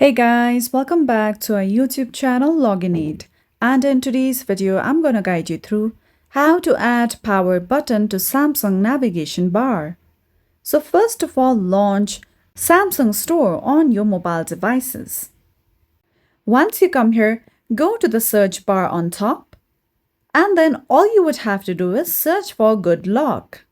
Hey guys, welcome back to our YouTube channel Login Aid. And in today's video, I'm going to guide you through how to add power button to Samsung navigation bar. So first of all, launch Samsung Store on your mobile devices. Once you come here, go to the search bar on top, and then all you would have to do is search for Good Lock.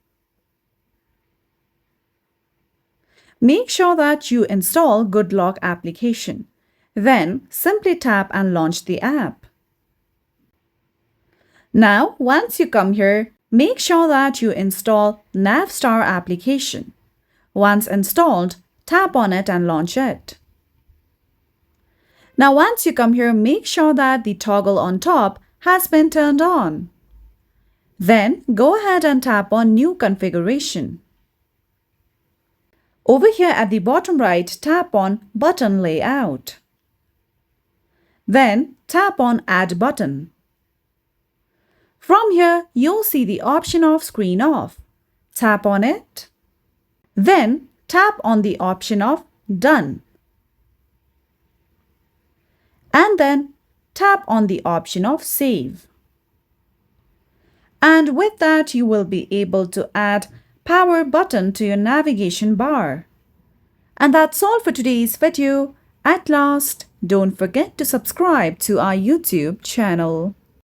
Make sure that you install Good Lock application. Then simply tap and launch the app. Now, once you come here, make sure that you install Navstar application. Once installed, tap on it and launch it. Now, once you come here, make sure that the toggle on top has been turned on. Then go ahead and tap on New Configuration. Over here at the bottom right, tap on Button Layout. Then tap on Add Button. From here, you'll see the option of Screen Off. Tap on it. Then tap on the option of Done. And then tap on the option of Save. And with that, you will be able to add power button to your navigation bar. And that's all for today's video. At last, don't forget to subscribe to our YouTube channel.